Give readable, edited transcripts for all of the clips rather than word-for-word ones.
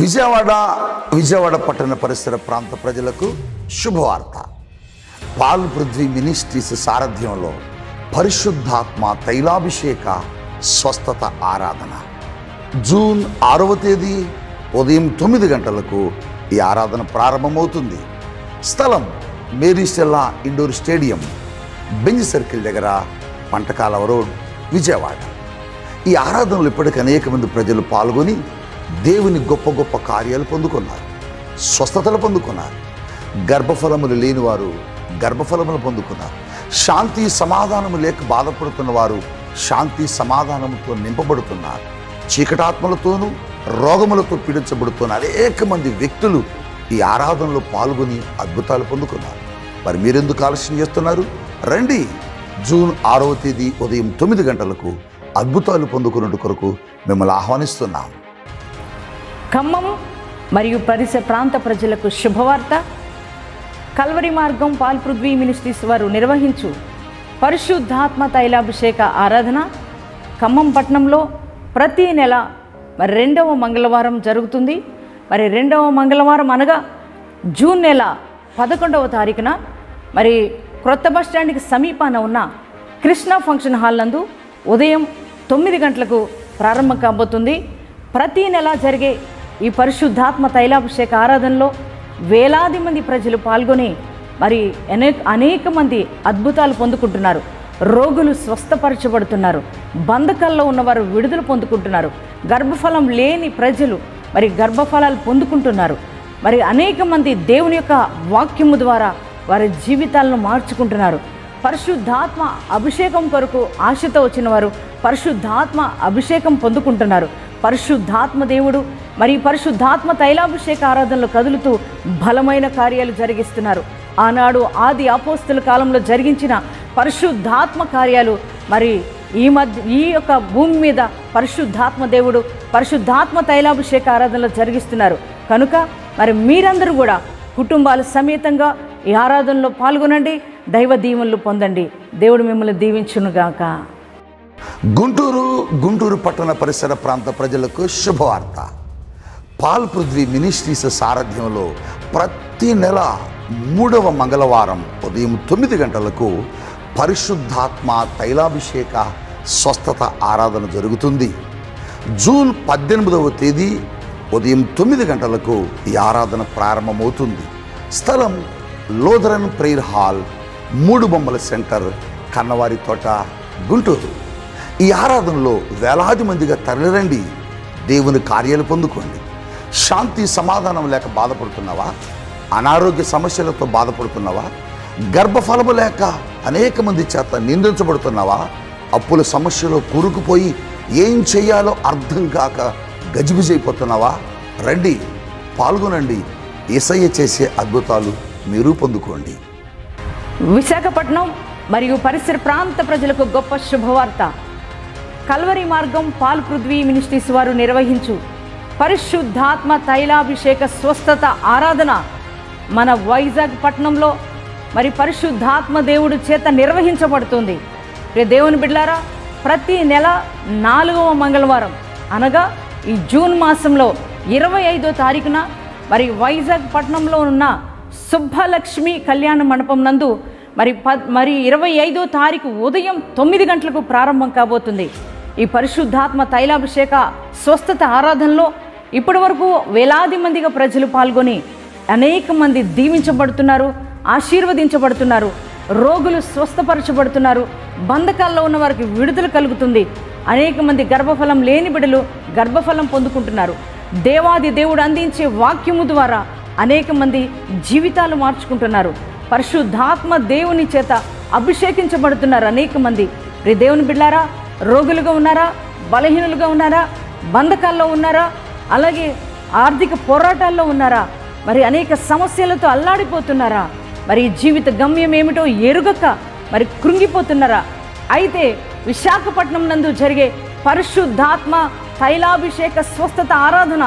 విజయవాడ పట్టణ పరిసర ప్రాంత ప్రజలకు శుభవార్త. పాల్ పృథ్వీ మినిస్ట్రీస్ సారథ్యంలో పరిశుద్ధాత్మ తైలాభిషేక స్వస్థత ఆరాధన జూన్ 6వ తేదీ ఉదయం 9 గంటలకు ఈ ఆరాధన ప్రారంభమవుతుంది. స్థలం Mary Stella indoor stadium, Benz circle దగ్గర, పంటకాలవ రోడ్, విజయవాడ. ఈ ఆరాధనలో ఇప్పటికీ అనేక మంది ప్రజలు పాల్గొని దేవుని గొప్ప గొప్ప కార్యాలు పొందుకున్నారు, స్వస్థతలు పొందుకున్నారు. గర్భఫలములు లేని వారు గర్భఫలములు పొందుకున్నారు. శాంతి సమాధానము లేక బాధపడుతున్న వారు శాంతి సమాధానముతో నింపబడుతున్నారు. చీకటాత్మలతోనూ రోగములతో పీడించబడుతున్న అనేక మంది వ్యక్తులు ఈ ఆరాధనలో పాల్గొని అద్భుతాలు పొందుకున్నారు. మరి మీరెందుకు ఆలస్యం చేస్తున్నారు? రండి, జూన్ 6వ తేదీ ఉదయం 9 గంటలకు అద్భుతాలు పొందుకున్నట్టు కొరకు మిమ్మల్ని ఆహ్వానిస్తున్నాం. ఖమ్మం మరియు పరిసర ప్రాంత ప్రజలకు శుభవార్త. కల్వరి మార్గం పాల్ పృథ్వీ మినిస్ట్రీస్ వారు నిర్వహించు పరిశుద్ధాత్మ తైలాభిషేక ఆరాధన ఖమ్మం పట్టణంలో ప్రతి నెల 2వ మంగళవారం జరుగుతుంది. 2వ మంగళవారం అనగా జూన్ నెల 11వ తారీఖున క్రొత్త బస్ స్టాండ్కి సమీపాన ఉన్న కృష్ణ ఫంక్షన్ హాల్ నందు ఉదయం 9 గంటలకు ప్రారంభం కాబోతుంది. ప్రతి నెల జరిగే ఈ పరిశుద్ధాత్మ తైలాభిషేక ఆరాధనలో వేలాది మంది ప్రజలు పాల్గొని అనేక మంది అద్భుతాలు పొందుకుంటున్నారు. రోగులు స్వస్థపరచబడుతున్నారు. బంధకాల్లో ఉన్నవారు విడుదల పొందుకుంటున్నారు. గర్భఫలం లేని ప్రజలు గర్భఫలాలు పొందుకుంటున్నారు. అనేక మంది దేవుని యొక్క వాక్యము ద్వారా వారి జీవితాలను మార్చుకుంటున్నారు. పరిశుద్ధాత్మ అభిషేకం కొరకు ఆశతో వచ్చిన వారు పరిశుద్ధాత్మ అభిషేకం పొందుకుంటున్నారు. పరిశుద్ధాత్మ దేవుడు పరిశుద్ధాత్మ తైలాభిషేక ఆరాధనలు కదులుతూ బలమైన కార్యాలు జరిగిస్తున్నారు. ఆనాడు ఆది అపోస్తల కాలంలో జరిగించిన పరిశుద్ధాత్మ కార్యాలు ఈ యొక్క భూమి మీద పరిశుద్ధాత్మ దేవుడు పరిశుద్ధాత్మ తైలాభిషేక ఆరాధనలు జరిగిస్తున్నారు. కనుక మీరందరూ కూడా కుటుంబాల సమేతంగా ఈ ఆరాధనలో పాల్గొనండి, దైవ దీవెనలు పొందండి. దేవుడు మిమ్మల్ని దీవించునుగాక. గుంటూరు పట్టణ పరిసర ప్రాంత ప్రజలకు శుభవార్త. పాల్ పృథ్వీ మినిస్ట్రీస్ సారథ్యంలో ప్రతి నెల 3వ మంగళవారం ఉదయం 9 గంటలకు పరిశుద్ధాత్మ తైలాభిషేక స్వస్థత ఆరాధన జరుగుతుంది. జూన్ 18వ తేదీ ఉదయం 9 గంటలకు ఈ ఆరాధన ప్రారంభమవుతుంది. స్థలం లోదరన్ ప్రేయర్ హాల్, 3 బొమ్మల సెంటర్, కన్నవారి తోట, గుంటూరు. ఈ ఆరాధనలో వేలాది మందిగా తరలిరండి, దేవుని కార్యాలు పొందుకోండి. శాంతి సమాధానం లేక బాధపడుతున్నావా? అనారోగ్య సమస్యలతో బాధపడుతున్నావా? గర్భఫలము లేక అనేక మంది చేత నిందించబడుతున్నావా? అప్పుల సమస్యలో కూరుకుపోయి ఏం చేయాలో అర్థం కాక గజిబిజైపోతున్నావా? రండి, పాల్గొనండి. యేసయ్య చేసే అద్భుతాలు మీరు పొందుకోండి. విశాఖపట్నం మరియు పరిసర ప్రాంత ప్రజలకు గొప్ప శుభవార్త. కల్వరి మార్గం పాల్ పృథ్వీ మినిస్ట్రీస్ వారు నిర్వహించు పరిశుద్ధాత్మ తైలాభిషేక స్వస్థత ఆరాధన మన వైజాగ్ పట్టణంలో పరిశుద్ధాత్మ దేవుడు చేత నిర్వహించబడుతుంది. దేవుని బిడ్డలారా, ప్రతి నెల 4వ మంగళవారం అనగా ఈ జూన్ మాసంలో 25వ తారీఖున వైజాగ్ పట్టణంలో ఉన్న సుబ్బలక్ష్మి కళ్యాణ మండపం నందు 25వ తారీఖు ఉదయం 9 గంటలకు ప్రారంభం కాబోతుంది. ఈ పరిశుద్ధాత్మ తైలాభిషేక స్వస్థత ఆరాధనలో ఇప్పటి వరకు వేలాది మందిగా ప్రజలు పాల్గొని అనేక మంది దీవించబడుతున్నారు, ఆశీర్వదించబడుతున్నారు. రోగులు స్వస్థపరచబడుతున్నారు. బంధకాల్లో ఉన్న వారికి విడుదల కలుగుతుంది. అనేక మంది గర్భఫలం లేని బిడ్డలు గర్భఫలం పొందుకుంటున్నారు. దేవాది దేవుడు అందించే వాక్యము ద్వారా అనేక మంది జీవితాలు మార్చుకుంటున్నారు. పరిశుద్ధాత్మ దేవుని చేత అభిషేకించబడుతున్నారు అనేక మంది. దేవుని బిడ్డలారా, రోగులుగా ఉన్నారా? బలహీనులుగా ఉన్నారా? బంధకాల్లో ఉన్నారా? అలాగే ఆర్థిక పోరాటాల్లో ఉన్నారా? అనేక సమస్యలతో అల్లాడిపోతున్నారా? జీవిత గమ్యం ఏమిటో ఎరుగక కృంగిపోతున్నారా? అయితే విశాఖపట్నం నందు జరిగే పరిశుద్ధాత్మ తైలాభిషేక స్వస్థత ఆరాధన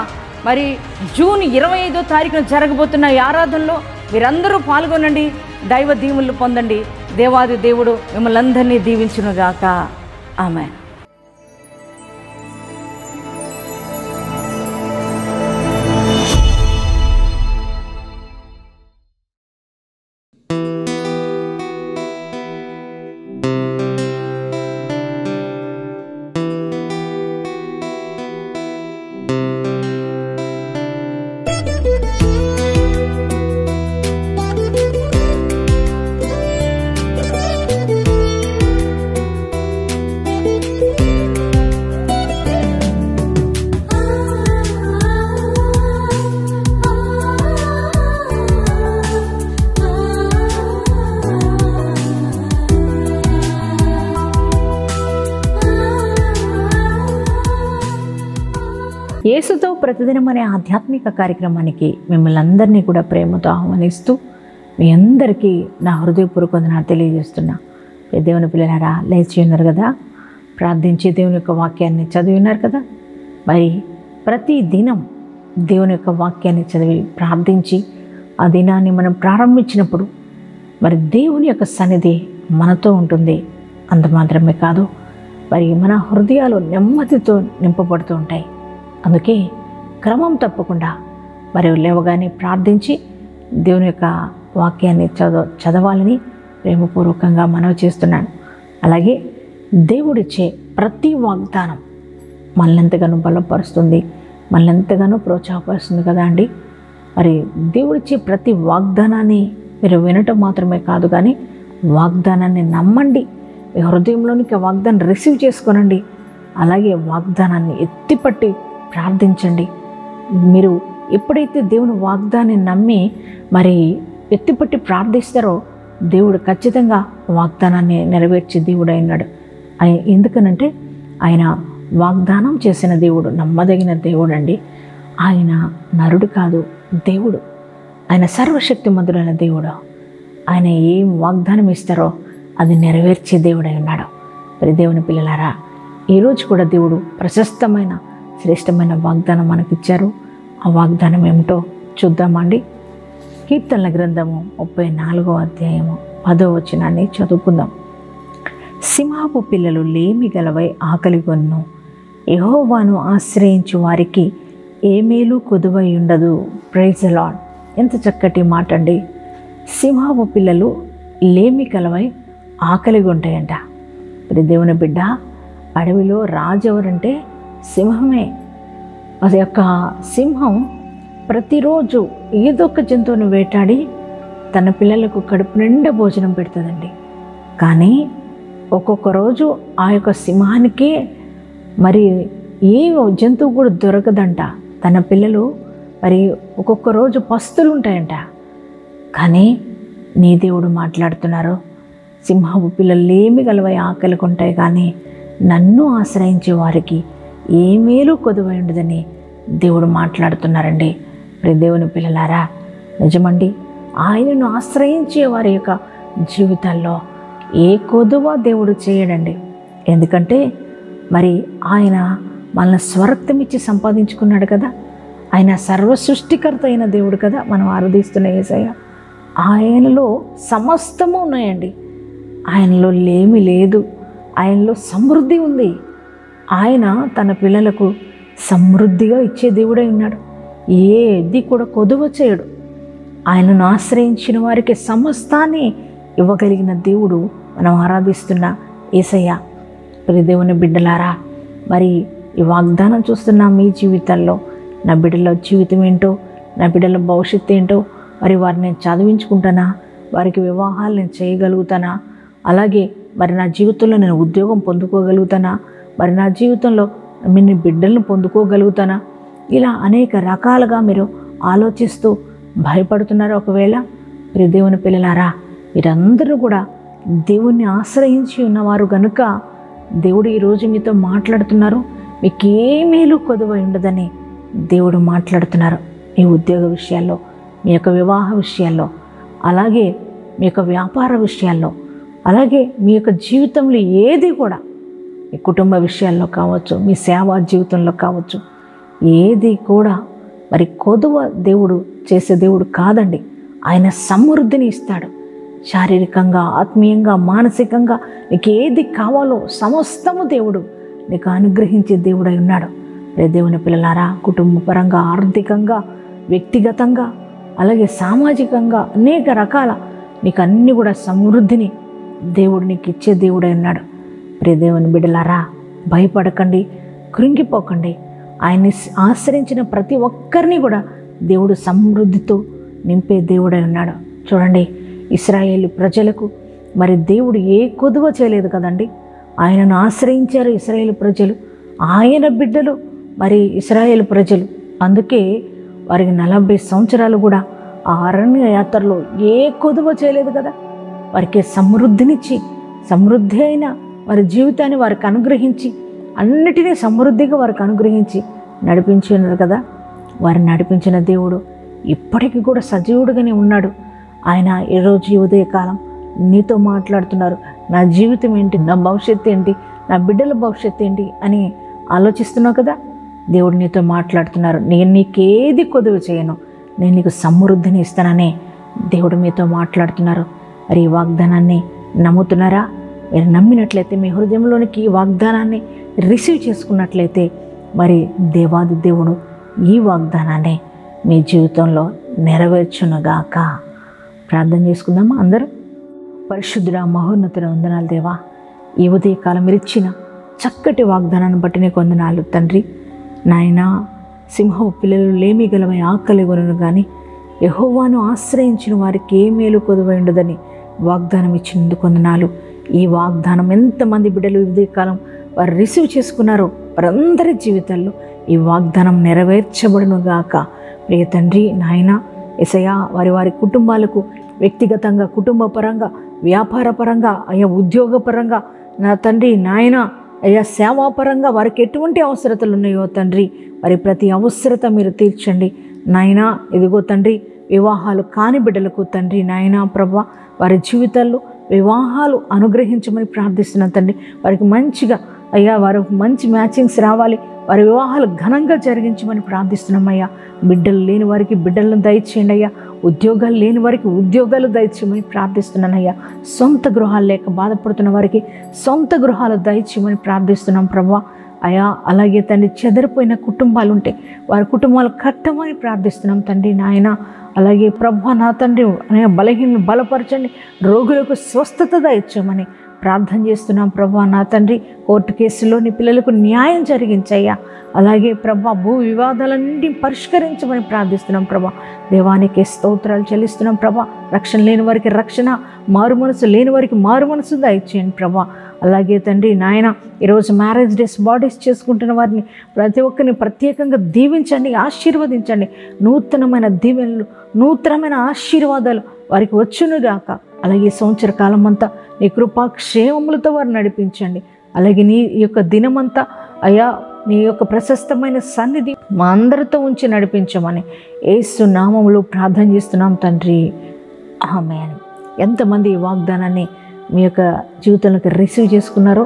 జూన్ 25వ తారీఖున జరగబోతున్న ఈ ఆరాధనలో మీరందరూ పాల్గొనండి, దైవ దీవెనలు పొందండి. దేవాది దేవుడు మిమ్మల్ని అందరినీ దీవించునుగాక. ఆమేన్. ప్రతిదినం అనే ఆధ్యాత్మిక కార్యక్రమానికి మిమ్మల్ని అందరినీ కూడా ప్రేమతో ఆహ్వానిస్తూ మీ అందరికీ నా హృదయపూర్వక వందనాలు తెలియజేస్తున్నా. దేవుని పిల్లలారా, లేచి ఉన్నారు కదా, ప్రార్థించి దేవుని యొక్క వాక్యాన్ని చదివి ఉన్నారు కదా. మరి ప్రతి దినం దేవుని యొక్క వాక్యాన్ని చదివి ప్రార్థించి ఆ దినాన్ని మనం ప్రారంభించినప్పుడు మరి దేవుని యొక్క సన్నిధి మనతో ఉంటుంది. అంత మాత్రమే కాదు, మరి మన హృదయాలు నెమ్మదితో నింపబడుతూ ఉంటాయి. అందుకే క్రమం తప్పకుండా మరి లేవగానే ప్రార్థించి దేవుని యొక్క వాక్యాన్ని చదవాలని ప్రేమపూర్వకంగా మనవి చేస్తున్నాను. అలాగే దేవుడిచ్చే ప్రతి వాగ్దానం మనల్ని ఎంతగానో బలపరుస్తుంది, మనల్ని ఎంతగానో ప్రోత్సాహపరుస్తుంది కదా అండి. మరి దేవుడిచ్చే ప్రతి వాగ్దానాన్ని మీరు వినటం మాత్రమే కాదు, కానీ వాగ్దానాన్ని నమ్మండి. మీ హృదయంలోనికి వాగ్దానం రిసీవ్ చేసుకోనండి. అలాగే వాగ్దానాన్ని ఎత్తిపట్టి ప్రార్థించండి. మీరు ఎప్పుడైతే దేవుని వాగ్దానాన్ని నమ్మి మరి ఎత్తిపట్టి ప్రార్థిస్తారో దేవుడు ఖచ్చితంగా వాగ్దానాన్ని నెరవేర్చే దేవుడు అయినాడు. ఎందుకనంటే ఆయన వాగ్దానం చేసిన దేవుడు నమ్మదగిన దేవుడు అండి. ఆయన నరుడు కాదు, దేవుడు. ఆయన సర్వశక్తిమంతుడైన దేవుడు. ఆయన ఏం వాగ్దానం ఇస్తారో అది నెరవేర్చే దేవుడై ఉన్నాడు. మరి దేవుని పిల్లలారా, ఈరోజు కూడా దేవుడు ప్రశస్తమైన శ్రేష్టమైన వాగ్దానం మనకిచ్చారు. ఆ వాగ్దానం ఏమిటో చూద్దామండి. కీర్తనల గ్రంథము 34వ అధ్యాయము 10వ వచనాన్ని చదువుకుందాం. సింహపు పిల్లలు లేమి గలవై ఆకలిగొన్ను, యెహోవాను ఆశ్రయించు వారికి ఏ మేలు కొదువై ఉండదు. Praise the lord. ఎంత చక్కటి మాట అండి. సింహపు పిల్లలు లేమి కలవై ఆకలిగా ఉంటాయంట. మరి దేవుని బిడ్డ, అడవిలో రాజు ఎవరంటే సింహమే. అది యొక్క సింహం ప్రతిరోజు ఏదో ఒక జంతువుని వేటాడి తన పిల్లలకు కడుపు నిండా భోజనం పెడుతుందండి. కానీ ఒక్కొక్క రోజు ఆ యొక్క సింహానికే మరి ఏ జంతువు కూడా దొరకదంట. తన పిల్లలు మరి ఒక్కొక్క రోజు పస్తులు ఉంటాయంట. కానీ నీ దేవుడు మాట్లాడుతున్నారు, సింహపు పిల్లలు ఏమి గలవై ఆకలికి ఉంటాయి, కానీ నన్ను ఆశ్రయించే వారికి ఏ మేలు కొదువై ఉండదని దేవుడు మాట్లాడుతున్నారండి. మరి దేవుని పిల్లలారా, నిజమండి, ఆయనను ఆశ్రయించే వారి యొక్క జీవితాల్లో ఏ కొదువ దేవుడు చేయడండి. ఎందుకంటే మరి ఆయన మనల్ని స్వరక్తం ఇచ్చి సంపాదించుకున్నాడు కదా. ఆయన సర్వ సృష్టికర్త అయిన దేవుడు కదా మనం ఆరాధిస్తున్న యేసయ్య. ఆయనలో సమస్తము ఉన్నాయండి. ఆయనలో లేమి లేదు, ఆయనలో సమృద్ధి ఉంది. ఆయన తన పిల్లలకు సమృద్ధిగా ఇచ్చే దేవుడై ఉన్నాడు. ఏది కూడా కొదువ చేయడు. ఆయనను ఆశ్రయించిన వారికి సమస్తాన్ని ఇవ్వగలిగిన దేవుడు మనం ఆరాధిస్తున్న యేసయ్య. మరి దేవుని బిడ్డలారా, మరి ఈ వాగ్దానం చూస్తున్న మీ జీవితాల్లో నా బిడ్డల జీవితం ఏంటో, నా బిడ్డల భవిష్యత్తు ఏంటో, మరి వారిని నేను చదివించుకుంటానా, వారికి వివాహాలు నేను చేయగలుగుతానా, అలాగే మరి నా జీవితంలో నేను ఉద్యోగం పొందుకోగలుగుతానా, మరి నా జీవితంలో మీ బిడ్డలను పొందుకోగలుగుతానా, ఇలా అనేక రకాలుగా మీరు ఆలోచిస్తూ భయపడుతున్నారు. ఒకవేళ మరి దేవుని పిల్లలారా, మీరందరూ కూడా దేవుణ్ణి ఆశ్రయించి ఉన్నవారు కనుక దేవుడు ఈరోజు మీతో మాట్లాడుతున్నారు. మీకు ఏ మేలు కొదువై ఉండదని దేవుడు మాట్లాడుతున్నారు. మీ ఉద్యోగ విషయాల్లో, మీ యొక్క వివాహ విషయాల్లో, అలాగే మీ యొక్క వ్యాపార విషయాల్లో, అలాగే మీ యొక్క జీవితంలో ఏది కూడా, మీ కుటుంబ విషయాల్లో కావచ్చు, మీ సేవా జీవితంలో కావచ్చు, ఏది కూడా మరి కొదువ దేవుడు చేసే దేవుడు కాదండి. ఆయన సమృద్ధిని ఇస్తాడు. శారీరకంగా, ఆత్మీయంగా, మానసికంగా నీకు ఏది కావాలో సమస్తము దేవుడు నీకు అనుగ్రహించే దేవుడై ఉన్నాడు. రే దేవుని పిల్లలారా, కుటుంబపరంగా, ఆర్థికంగా, వ్యక్తిగతంగా, అలాగే సామాజికంగా అనేక రకాల నీకు అన్నీ కూడా సమృద్ధిని దేవుడు నీకు ఇచ్చే దేవుడై ఉన్నాడు. రే దేవుని బిడ్డలారా, భయపడకండి, కృంగిపోకండి. ఆయన్ని ఆశ్రయించిన ప్రతి ఒక్కరిని కూడా దేవుడు సమృద్ధితో నింపే దేవుడై ఉన్నాడు. చూడండి, ఇశ్రాయేలు ప్రజలకు మరి దేవుడు ఏ కొదువ చేయలేదు కదండి. ఆయనను ఆశ్రయించారు ఇశ్రాయేలు ప్రజలు, ఆయన బిడ్డలు మరి ఇశ్రాయేలు ప్రజలు. అందుకే వారికి 40 సంవత్సరాలు కూడా ఆ అరణ్య యాత్రలో ఏ కొదువ చేయలేదు కదా. వారికి సమృద్ధినిచ్చి, సమృద్ధి అయిన వారి జీవితాన్ని వారికి అనుగ్రహించి, అన్నిటినీ సమృద్ధిగా వారికి అనుగ్రహించి నడిపించి ఉన్నారు కదా. వారిని నడిపించిన దేవుడు ఇప్పటికీ కూడా సజీవుడుగానే ఉన్నాడు. ఆయన ఈరోజు ఈ ఉదయకాలం నీతో మాట్లాడుతున్నారు. నా జీవితం ఏంటి, నా భవిష్యత్తు ఏంటి, నా బిడ్డల భవిష్యత్తు ఏంటి అని ఆలోచిస్తున్నావు కదా. దేవుడు నీతో మాట్లాడుతున్నారు. నేను నీకేది కొదువు చేయను, నేను నీకు సమృద్ధిని ఇస్తానని దేవుడు మీతో మాట్లాడుతున్నారు. మరి ఈ వాగ్దానాన్ని నమ్ముతున్నారా? మీరు నమ్మినట్లయితే, మీ హృదయంలోనికి ఈ వాగ్దానాన్ని రిసీవ్ చేసుకున్నట్లయితే, మరి దేవాది దేవుడు ఈ వాగ్దానాన్ని మీ జీవితంలో నెరవేర్చునుగాక. ప్రార్థన చేసుకుందామా అందరూ? పరిశుద్ధుడా, మహోన్నతుడ, వందనాలు దేవా. ఈ ఉదయకాలం మీరు ఇచ్చిన చక్కటి వాగ్దానాన్ని బట్టి నీకు వందనాలు తండ్రి. నాయనా, సింహపు పిల్లలు లేమి గలవై ఆకలి కొనను కానీ యెహోవాను ఆశ్రయించిన వారికి ఏ మేలు కొదువై ఉండదని వాగ్దానం ఇచ్చినందుకు వందనాలు. ఈ వాగ్దానం ఎంతమంది బిడ్డలు ఈ ఉదయకాలం వారు రిసీవ్ చేసుకున్నారో వారందరి జీవితాల్లో ఈ వాగ్దానం నెరవేర్చబడును గాక. ప్రియ తండ్రి, నాయన యేసయ్యా, వారి వారి కుటుంబాలకు వ్యక్తిగతంగా, కుటుంబ పరంగా, వ్యాపార పరంగా, అయ్యా ఉద్యోగపరంగా, నా తండ్రి నాయన అయ్యా సేవాపరంగా వారికి ఎటువంటి అవసరతలు ఉన్నాయో తండ్రి, వారి ప్రతి అవసరత మీరు తీర్చండి నాయనా. ఇదిగో తండ్రి, వివాహాలు కాని బిడ్డలకు తండ్రి నాయనా ప్రభా, వారి జీవితాల్లో వివాహాలు అనుగ్రహించమని ప్రార్థిస్తున్నాను తండ్రి. వారికి మంచిగా అయ్యా, వారికి మంచి మ్యాచింగ్స్ రావాలి, వారి వివాహాలు ఘనంగా జరిగించమని ప్రార్థిస్తున్నామయ్యా. బిడ్డలు లేని వారికి బిడ్డలను దయచేయండి అయ్యా. ఉద్యోగాలు లేని వారికి ఉద్యోగాలు దయచేయమని ప్రార్థిస్తున్నానయ్యా. సొంత గృహాలు లేక బాధపడుతున్న వారికి సొంత గృహాలు దయచేయమని ప్రార్థిస్తున్నాం ప్రభా. అయా అలాగే తండ్రి, చెదరిపోయిన కుటుంబాలు ఉంటే వారి కుటుంబాలు కట్టమని ప్రార్థిస్తున్నాం తండ్రి నాయన. అలాగే ప్రభా నా తండ్రి, బలహీనను బలపరచండి, రోగులకు స్వస్థత దయచేయమని ప్రార్థన చేస్తున్నాం ప్రభా నా తండ్రి. కోర్టు కేసులో నీ పిల్లలకు న్యాయం జరిగించయ్యా. అలాగే ప్రభా, భూ వివాదాలన్నీ పరిష్కరించమని ప్రార్థిస్తున్నాం ప్రభా. దేవానికి స్తోత్రాలు చెల్లిస్తున్నాం ప్రభా. రక్షణ లేని వారికి రక్షణ, మారు మనసు లేని వారికి మారు మనసు దయచేయండి ప్రభా. అలాగే తండ్రి నాయన, ఈరోజు మ్యారేజ్ డేస్, బర్త్డేస్ చేసుకుంటున్న వారిని ప్రతి ఒక్కరిని ప్రత్యేకంగా దీవించండి, ఆశీర్వదించండి. నూతనమైన దీవెనలు, నూతనమైన ఆశీర్వాదాలు వారికి వచ్చునుగాక. అలాగే సంవత్సర కాలం అంతా నీ కృపాక్షేమములతో వారు నడిపించండి. అలాగే నీ యొక్క దినమంతా అయ్యా నీ యొక్క ప్రశస్తమైన సన్నిధి మా అందరితో ఉంచి నడిపించమని యేసు నామములో ప్రార్థన చేస్తున్నాం తండ్రి, ఆమేన్. ఎంతమంది ఈ వాగ్దానాన్ని మీ యొక్క జీవితంలోకి రిసీవ్ చేసుకున్నారో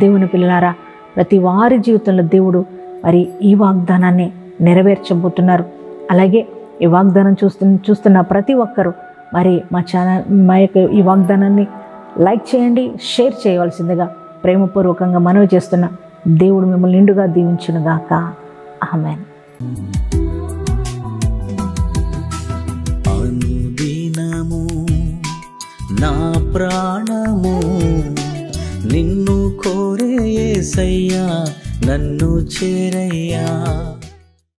దేవుని పిల్లలారా, ప్రతి వారి జీవితంలో దేవుడు మరి ఈ వాగ్దానాన్ని నెరవేర్చబోతున్నారు. అలాగే ఈ వాగ్దానం చూస్తున్న ప్రతి ఒక్కరూ మరి మా యొక్క ఈ వాగ్దానాన్ని లైక్ చేయండి, షేర్ చేయవలసిందిగా ప్రేమపూర్వకంగా మనవి చేస్తున్న దేవుడు మిమ్మల్ని నిండుగా దీవించునుగాక. ఆమేన్. అనుదినము నా ప్రాణము నిన్ను కోరే యేసయ్యా, నన్ను చేరయ్యా.